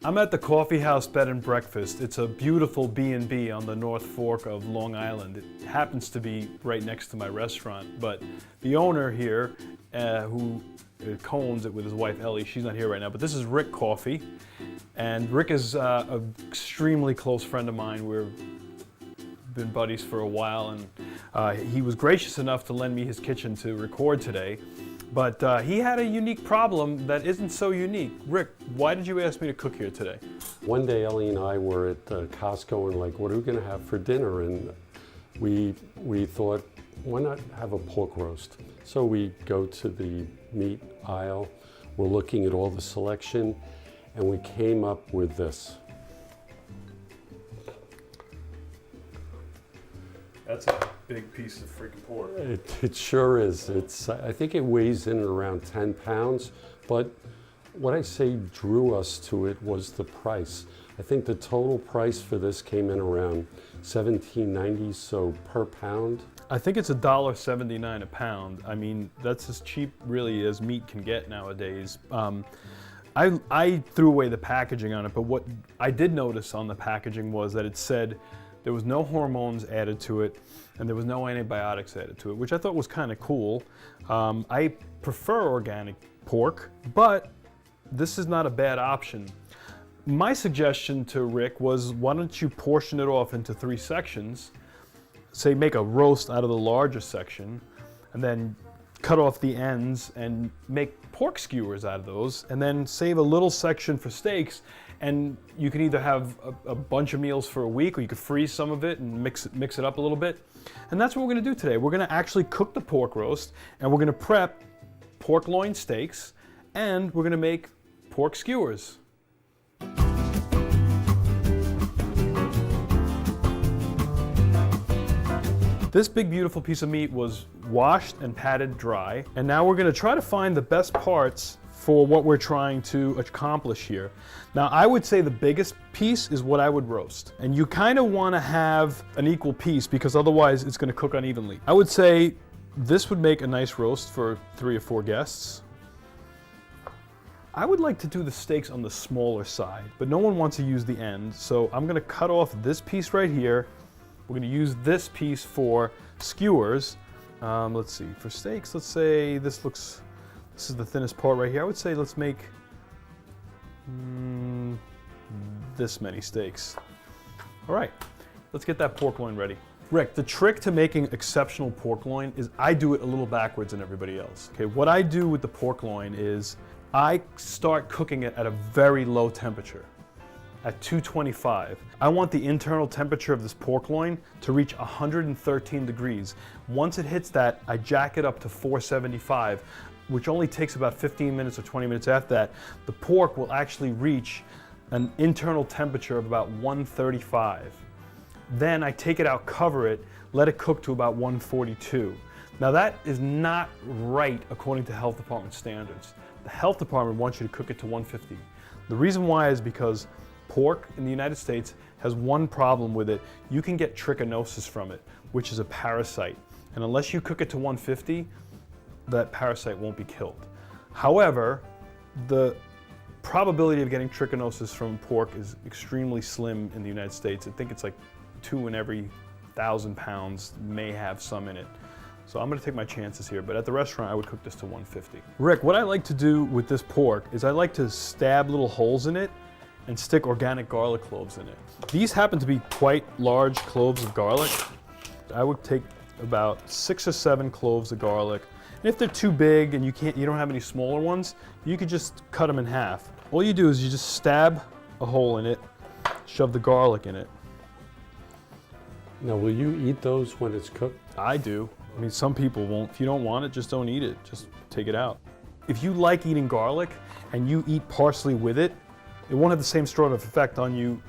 I'm at the Coffee House Bed and Breakfast. It's a beautiful B&B on the North Fork of Long Island. It happens to be right next to my restaurant, but the owner here, who co-owns it with his wife Ellie, she's not here right now, but this is Rick Coffee. And Rick is an extremely close friend of mine. We've been buddies for a while, and he was gracious enough to lend me his kitchen to record today. But he had a unique problem that isn't so unique. Rick, why did you ask me to cook here today? One day Ellie and I were at Costco and like, what are we gonna have for dinner? And we thought, why not have a pork roast? So we go to the meat aisle, we're looking at all the selection, and we came up with this. That's a big piece of freaking pork. It sure is. I think it weighs in at around 10 pounds, but what I say drew us to it was the price. I think the total price for this came in around $17.90, so per pound. I think it's $1.79 a pound. I mean, that's as cheap really as meat can get nowadays. I threw away the packaging on it, but what I did notice on the packaging was that it said there was no hormones added to it, and there was no antibiotics added to it, which I thought was kind of cool. I prefer organic pork, but this is not a bad option. My suggestion to Rick was, why don't you portion it off into 3 sections, say make a roast out of the larger section, and then cut off the ends and make pork skewers out of those, and then save a little section for steaks. And you can either have a bunch of meals for a week, or you could freeze some of it and mix it up a little bit. And that's what we're gonna do today. We're gonna actually cook the pork roast, and we're gonna prep pork loin steaks, and we're gonna make pork skewers. This big beautiful piece of meat was washed and patted dry, and now we're gonna try to find the best parts for what we're trying to accomplish here. Now, I would say the biggest piece is what I would roast. And you kind of want to have an equal piece, because otherwise it's going to cook unevenly. I would say this would make a nice roast for 3 or 4 guests. I would like to do the steaks on the smaller side, but no one wants to use the end. So I'm going to cut off this piece right here. We're going to use this piece for skewers. Let's see, for steaks, let's say this is the thinnest part right here. I would say let's make this many steaks. All right, let's get that pork loin ready. Rick, the trick to making exceptional pork loin is I do it a little backwards than everybody else. Okay, what I do with the pork loin is I start cooking it at a very low temperature, at 225. I want the internal temperature of this pork loin to reach 113 degrees. Once it hits that, I jack it up to 475. Which only takes about 15 minutes or 20 minutes after that. The pork will actually reach an internal temperature of about 135. Then I take it out, cover it, let it cook to about 142. Now that is not right according to health department standards. The health department wants you to cook it to 150. The reason why is because pork in the United States has one problem with it. You can get trichinosis from it, which is a parasite. And unless you cook it to 150, that parasite won't be killed. However, the probability of getting trichinosis from pork is extremely slim in the United States. I think it's like 2 in every 1,000 pounds may have some in it. So I'm gonna take my chances here, but at the restaurant I would cook this to 150. Rick, what I like to do with this pork is I like to stab little holes in it and stick organic garlic cloves in it. These happen to be quite large cloves of garlic. I would take about 6 or 7 cloves of garlic. And if they're too big and you don't have any smaller ones, you could just cut them in half. All you do is you just stab a hole in it, shove the garlic in it. Now, will you eat those when it's cooked? I do. I mean, some people won't. If you don't want it, just don't eat it. Just take it out. If you like eating garlic and you eat parsley with it, it won't have the same sort of effect on you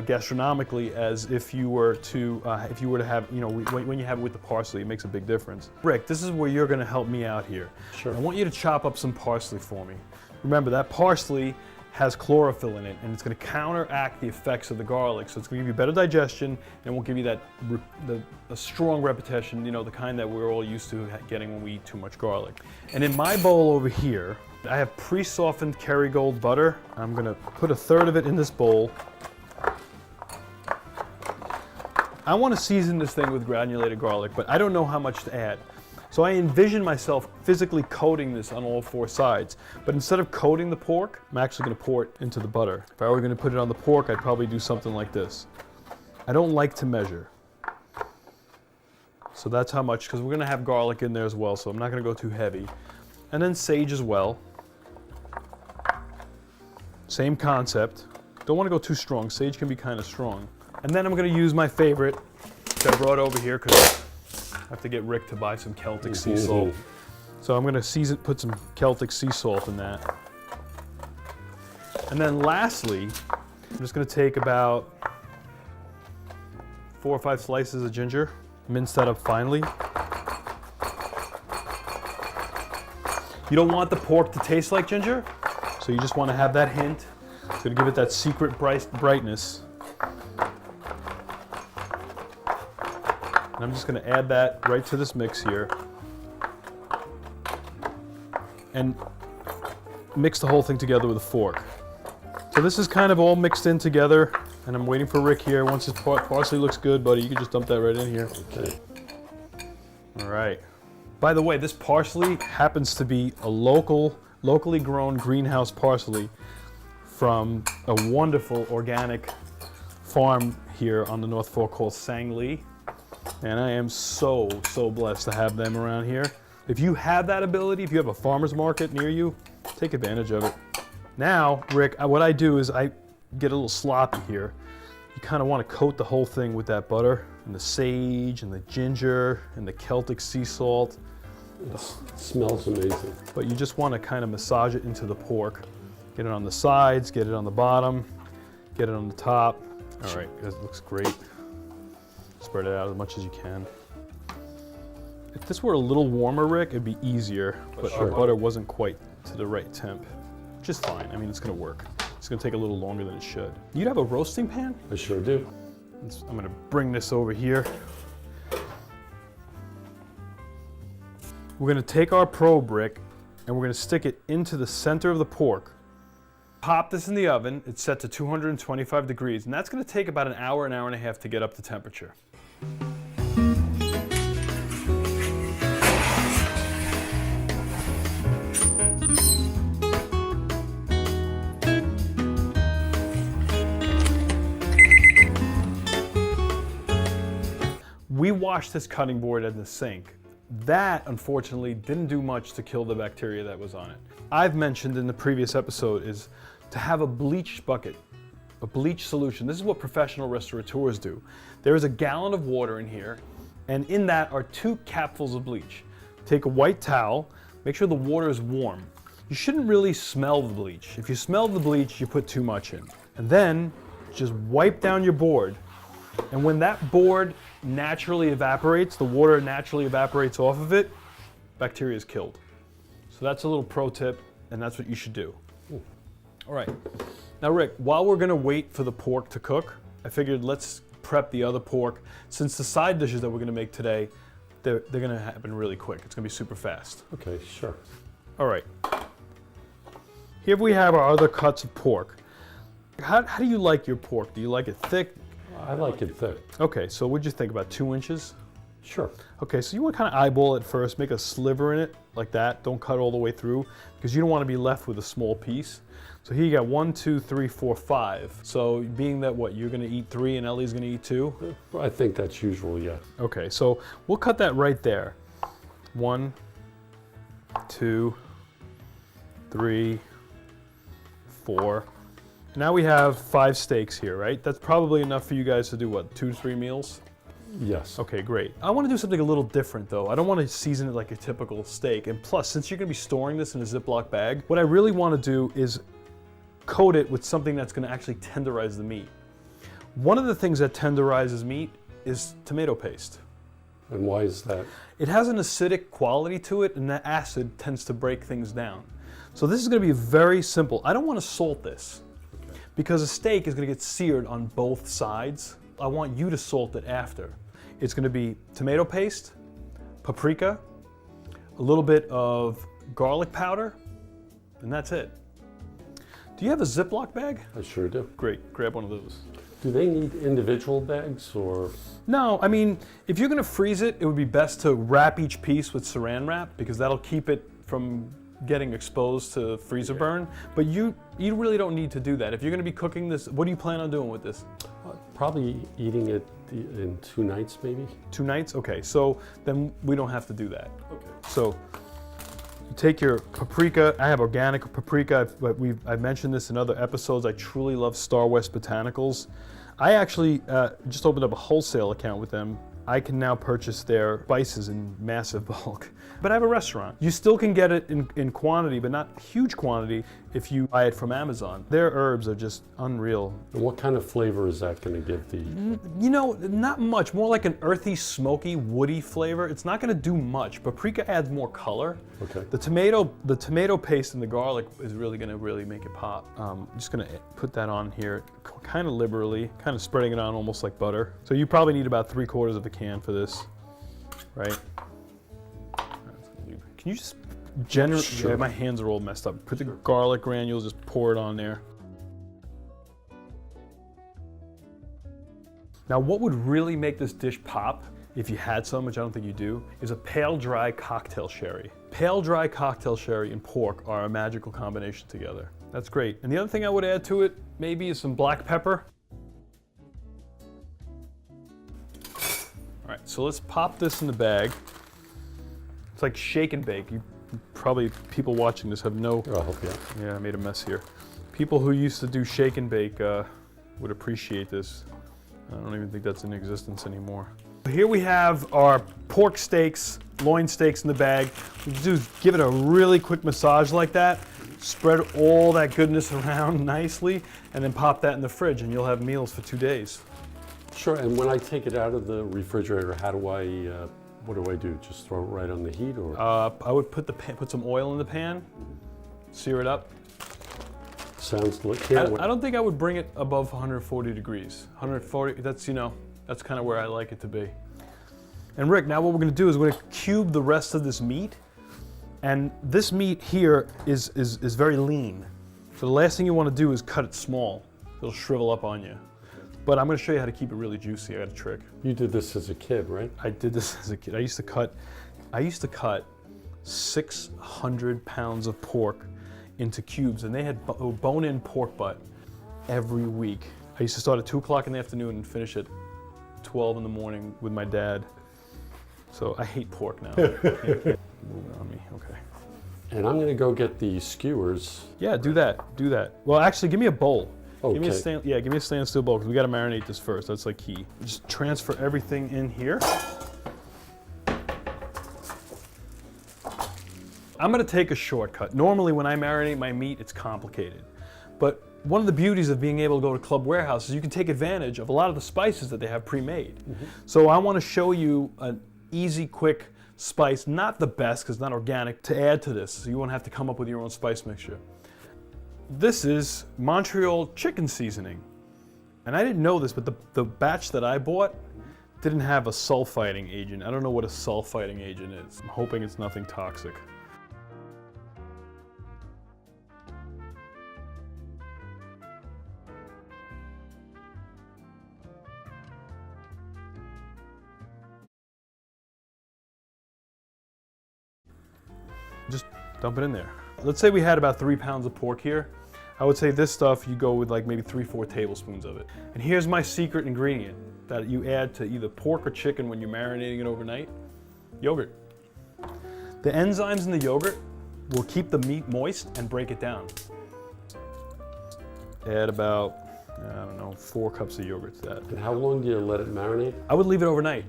gastronomically as if you were to have, you know, when you have it with the parsley, it makes a big difference. Rick, this is where you're going to help me out here. Sure. I want you to chop up some parsley for me. Remember, that parsley has chlorophyll in it, and it's going to counteract the effects of the garlic. So it's going to give you better digestion, and won't give you that a strong repetition, you know, the kind that we're all used to getting when we eat too much garlic. And in my bowl over here, I have pre-softened Kerrygold butter. I'm gonna put a third of it in this bowl. I want to season this thing with granulated garlic, but I don't know how much to add. So I envision myself physically coating this on all 4 sides. But instead of coating the pork, I'm actually going to pour it into the butter. If I were going to put it on the pork, I'd probably do something like this. I don't like to measure. So that's how much, because we're going to have garlic in there as well, so I'm not going to go too heavy. And then sage as well. Same concept. Don't want to go too strong. Sage can be kind of strong. And then I'm going to use my favorite that I brought over here because I have to get Rick to buy some Celtic sea salt. So I'm going to put some Celtic sea salt in that. And then lastly, I'm just going to take about 4 or 5 slices of ginger, mince that up finely. You don't want the pork to taste like ginger, so you just want to have that hint. It's going to give it that secret brightness. And I'm just going to add that right to this mix here. And mix the whole thing together with a fork. So this is kind of all mixed in together, and I'm waiting for Rick here. Once his parsley looks good, buddy, you can just dump that right in here. Okay. All right. By the way, this parsley happens to be a locally grown greenhouse parsley from a wonderful organic farm here on the North Fork called Sang-Lee. And I am so blessed to have them around here. If you have that ability, if you have a farmer's market near you, take advantage of it. Now, Rick, what I do is I get a little sloppy here. You kind of want to coat the whole thing with that butter and the sage and the ginger and the Celtic sea salt. It smells amazing. But you just want to kind of massage it into the pork. Get it on the sides, get it on the bottom, get it on the top. All right, it looks great. Spread it out as much as you can. If this were a little warmer, Rick, it'd be easier, but our butter wasn't quite to the right temp. Just fine. I mean, it's going to work. It's going to take a little longer than it should. You'd have a roasting pan? I sure do. I'm going to bring this over here. We're going to take our probe, Rick, and we're going to stick it into the center of the pork. Pop this in the oven. It's set to 225 degrees, and that's going to take about an hour and a half to get up to temperature. We washed this cutting board in the sink. That, unfortunately, didn't do much to kill the bacteria that was on it. I've mentioned in the previous episode is to have a bleach bucket, a bleach solution. This is what professional restaurateurs do. There is a gallon of water in here, and in that are 2 capfuls of bleach. Take a white towel, make sure the water is warm. You shouldn't really smell the bleach. If you smell the bleach, you put too much in. And then just wipe down your board. And when that board naturally evaporates, the water naturally evaporates off of it, bacteria is killed. So that's a little pro tip, and that's what you should do. All right. Now, Rick, while we're going to wait for the pork to cook, I figured let's prep the other pork. Since the side dishes that we're going to make today, they're going to happen really quick. It's going to be super fast. Okay, sure. All right. Here we have our other cuts of pork. How do you like your pork? Do you like it thick? I like it thick. Okay, so what'd you think, about 2 inches? Sure. Okay, so you want to kind of eyeball it first, make a sliver in it like that. Don't cut all the way through because you don't want to be left with a small piece. So here you got 1, 2, 3, 4, 5. So being that what, you're going to eat 3 and Ellie's going to eat 2? I think that's usual, yeah. Okay, so we'll cut that right there. 1, 2, 3, 4. Now we have 5 steaks here, right? That's probably enough for you guys to do what, 2 to 3 meals? Yes. Okay, great. I want to do something a little different though. I don't want to season it like a typical steak. And plus, since you're going to be storing this in a Ziploc bag, what I really want to do is coat it with something that's going to actually tenderize the meat. One of the things that tenderizes meat is tomato paste. And why is that? It has an acidic quality to it, and that acid tends to break things down. So this is going to be very simple. I don't want to salt this because a steak is going to get seared on both sides. I want you to salt it after. It's going to be tomato paste, paprika, a little bit of garlic powder, and that's it. Do you have a Ziploc bag? I sure do. Great, grab one of those. Do they need individual bags or? No, I mean, if you're gonna freeze it, it would be best to wrap each piece with saran wrap because that'll keep it from getting exposed to freezer burn. But you really don't need to do that. If you're gonna be cooking this, what do you plan on doing with this? Probably eating it in 2 nights, maybe. 2 nights? Okay, so then we don't have to do that. Okay. So you take your paprika. I have organic paprika, but I've mentioned this in other episodes. I truly love Star West Botanicals. I actually just opened up a wholesale account with them. I can now purchase their spices in massive bulk. But I have a restaurant. You still can get it in quantity, but not huge quantity if you buy it from Amazon. Their herbs are just unreal. And what kind of flavor is that going to give the? You know, not much. More like an earthy, smoky, woody flavor. It's not going to do much. Paprika adds more color. Okay. The tomato paste and the garlic is really going to make it pop. I'm just going to put that on here kind of liberally, kind of spreading it on almost like butter. So you probably need about 3/4 of a can for this, right? Can you just generally, Sure. yeah, my hands are all messed up. Put the garlic granules, just pour it on there. Now what would really make this dish pop, if you had some, which I don't think you do, is a pale dry cocktail sherry. Pale dry cocktail sherry and pork are a magical combination together. That's great. And the other thing I would add to it, maybe, is some black pepper. All right, so let's pop this in the bag. It's like shake and bake. People watching this have no. I'll help you out. Yeah, I made a mess here. People who used to do shake and bake would appreciate this. I don't even think that's in existence anymore. Here we have our pork steaks, loin steaks in the bag. What you do is give it a really quick massage like that. Spread all that goodness around nicely, and then pop that in the fridge, and you'll have meals for 2 days. Sure. And when I take it out of the refrigerator, how do I? What do I do? Just throw it right on the heat, or? I would put some oil in the pan, sear it up. Sounds like. I don't think I would bring it above 140 degrees. 140. That's that's kind of where I like it to be. And Rick, now what we're going to do is we're going to cube the rest of this meat. And this meat here is very lean. So the last thing you want to do is cut it small. It'll shrivel up on you. But I'm going to show you how to keep it really juicy. I got a trick. You did this as a kid, right? I did this as a kid. I used to cut 600 pounds of pork into cubes, and they had bone-in pork butt every week. I used to start at 2 o'clock in the afternoon and finish at 12 in the morning with my dad. So I hate pork now. Move it on me, okay. And I'm going to go get the skewers. Yeah, do that. Well, actually, give me a bowl. Okay. Give me a stainless steel bowl because we got to marinate this first. That's like key. Just transfer everything in here. I'm going to take a shortcut. Normally, when I marinate my meat, it's complicated. But one of the beauties of being able to go to Club Warehouse is you can take advantage of a lot of the spices that they have pre-made. Mm-hmm. So I want to show you an easy, quick spice, not the best because it's not organic, to add to this. So you won't have to come up with your own spice mixture. This is Montreal chicken seasoning. And I didn't know this, but the batch that I bought didn't have a sulfiting agent. I don't know what a sulfiting agent is. I'm hoping it's nothing toxic. Just dump it in there. Let's say we had about 3 pounds of pork here. I would say this stuff, you go with like maybe 3-4 tablespoons of it. And here's my secret ingredient that you add to either pork or chicken when you're marinating it overnight. Yogurt. The enzymes in the yogurt will keep the meat moist and break it down. Add about, I don't know, 4 cups of yogurt to that. And how long do you let it marinate? I would leave it overnight.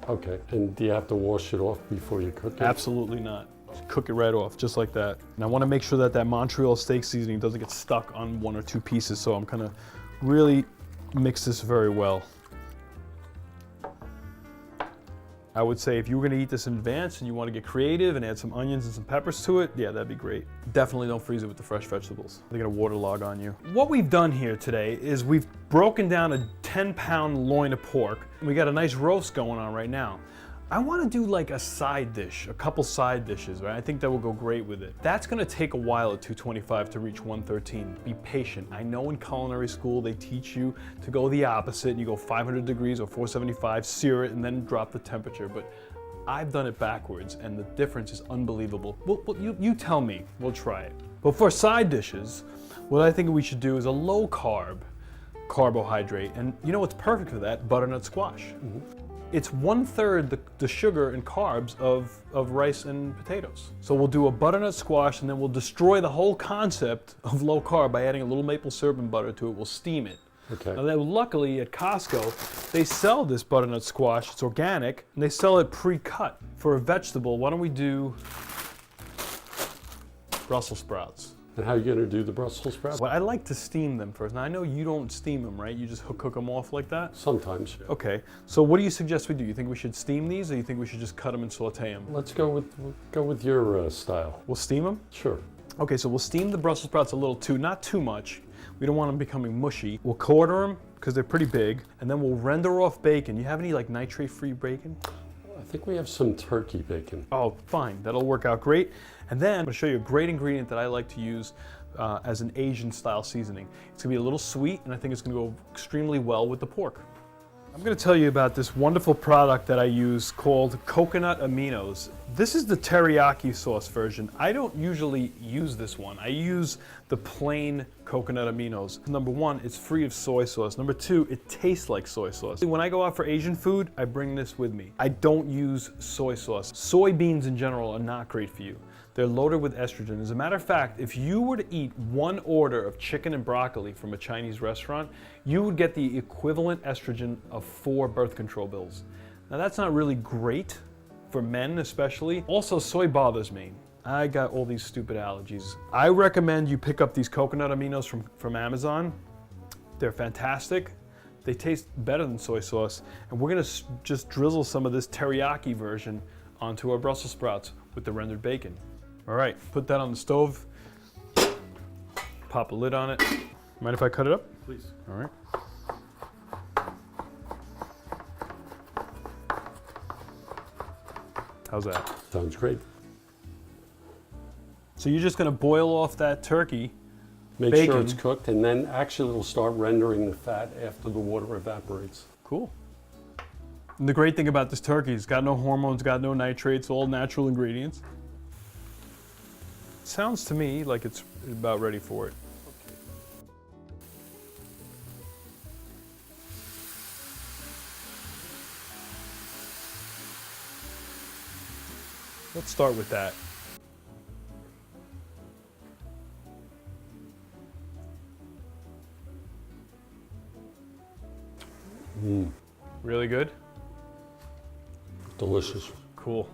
Okay. And do you have to wash it off before you cook it? Absolutely not. Just cook it right off, just like that. And I want to make sure that Montreal steak seasoning doesn't get stuck on 1 or 2 pieces, so I'm gonna really mix this very well. I would say if you were gonna eat this in advance and you want to get creative and add some onions and some peppers to it, yeah, that'd be great. Definitely don't freeze it with the fresh vegetables. They're gonna waterlog on you. What we've done here today is we've broken down a 10-pound loin of pork, and we got a nice roast going on right now. I want to do like a side dish, a couple side dishes, right? I think that will go great with it. That's going to take a while at 225 to reach 113. Be patient. I know in culinary school they teach you to go the opposite. You go 500 degrees or 475, sear it, and then drop the temperature. But I've done it backwards, and the difference is unbelievable. Well, you tell me. We'll try it. But for side dishes, what I think we should do is a low carb carbohydrate. And you know what's perfect for that? Butternut squash. It's 1/3 the sugar and carbs of rice and potatoes. So we'll do a butternut squash, and then we'll destroy the whole concept of low carb by adding a little maple syrup and butter to it. We'll steam it. Okay. Now, luckily at Costco, they sell this butternut squash. It's organic, and they sell it pre-cut. For a vegetable, why don't we do Brussels sprouts? And how are you going to do the Brussels sprouts? Well, I like to steam them first. Now, I know you don't steam them, right? You just cook them off like that? Sometimes. Okay, so what do you suggest we do? You think we should steam these, or you think we should just cut them and saute them? Let's go with your style. We'll steam them? Sure. Okay, so we'll steam the Brussels sprouts a little too, not too much. We don't want them becoming mushy. We'll quarter them, because they're pretty big, and then we'll render off bacon. You have any like nitrate-free bacon? I think we have some turkey bacon. Oh, fine, that'll work out great. And then I'm gonna show you a great ingredient that I like to use as an Asian style seasoning. It's gonna be a little sweet, and I think it's gonna go extremely well with the pork. I'm gonna tell you about this wonderful product that I use called Coconut Aminos. This is the teriyaki sauce version. I don't usually use this one. I use the plain coconut aminos. Number one, it's free of soy sauce. Number two, it tastes like soy sauce. When I go out for Asian food, I bring this with me. I don't use soy sauce. Soybeans in general are not great for you. They're loaded with estrogen. As a matter of fact, if you were to eat one order of chicken and broccoli from a Chinese restaurant, you would get the equivalent estrogen of 4 birth control pills. Now that's not really great for men especially. Also, soy bothers me. I got all these stupid allergies. I recommend you pick up these coconut aminos from Amazon. They're fantastic. They taste better than soy sauce. And we're gonna just drizzle some of this teriyaki version onto our Brussels sprouts with the rendered bacon. All right, put that on the stove. Pop a lid on it. Mind if I cut it up? Please. All right. How's that? Sounds great. So you're just gonna boil off that turkey. Make bacon. sure it's cooked, and then actually it'll start rendering the fat after the water evaporates. Cool. And the great thing about this turkey is it's got no hormones, got no nitrates, all natural ingredients. Sounds to me like it's about ready for it. Let's start with that. Really good? Delicious. Cool.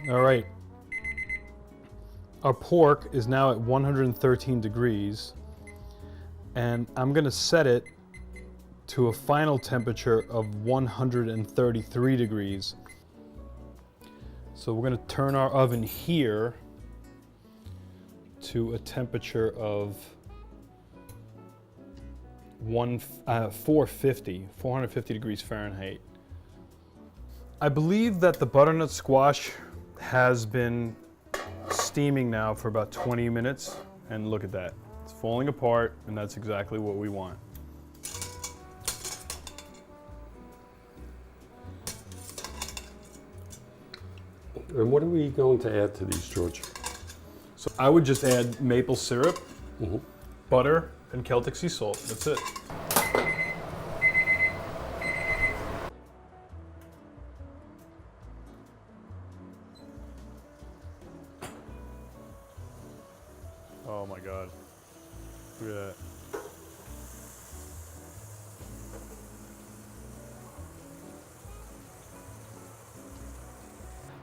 All right. Our pork is now at 113 degrees, and I'm gonna set it to a final temperature of 133 degrees. So we're gonna turn our oven here to a temperature of 450 degrees Fahrenheit. I believe that the butternut squash has been steaming now for about 20 minutes, and look at that. It's falling apart, and that's exactly what we want. And what are we going to add to these, George? So I would just add maple syrup, butter, and Celtic sea salt. That's it. Oh my God. Look at that.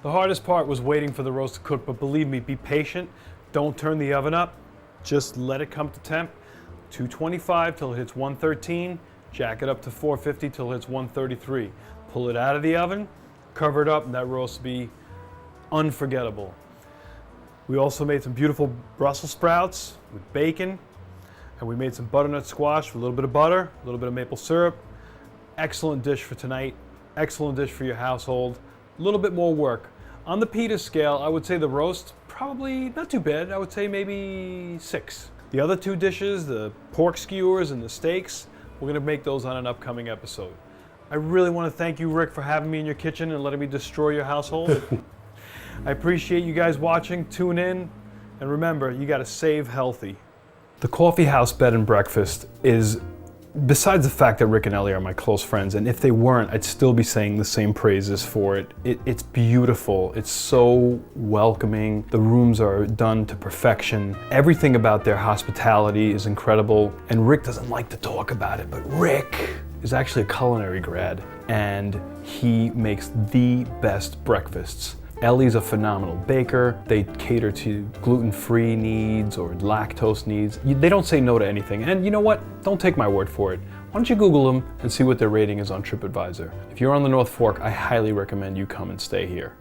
The hardest part was waiting for the roast to cook, but believe me, be patient. Don't turn the oven up. Just let it come to temp. 225 till it hits 113. Jack it up to 450 till it hits 133. Pull it out of the oven, cover it up, and that roast will be unforgettable. We also made some beautiful Brussels sprouts with bacon, and we made some butternut squash with a little bit of butter, a little bit of maple syrup, excellent dish for tonight, excellent dish for your household. A little bit more work. On the pita scale, I would say the roast, probably not too bad. I would say maybe 6. The other 2 dishes, the pork skewers and the steaks, we're gonna make those on an upcoming episode. I really wanna thank you, Rick, for having me in your kitchen and letting me destroy your household. I appreciate you guys watching. Tune in, and remember, you gotta save healthy. The Coffee House Bed and Breakfast is, besides the fact that Rick and Ellie are my close friends, and if they weren't, I'd still be saying the same praises for it. It's beautiful. It's so welcoming. The rooms are done to perfection. Everything about their hospitality is incredible. And Rick doesn't like to talk about it, but Rick is actually a culinary grad, and he makes the best breakfasts. Ellie's a phenomenal baker. They cater to gluten-free needs or lactose needs. They don't say no to anything. And you know what? Don't take my word for it. Why don't you Google them and see what their rating is on TripAdvisor? If you're on the North Fork, I highly recommend you come and stay here.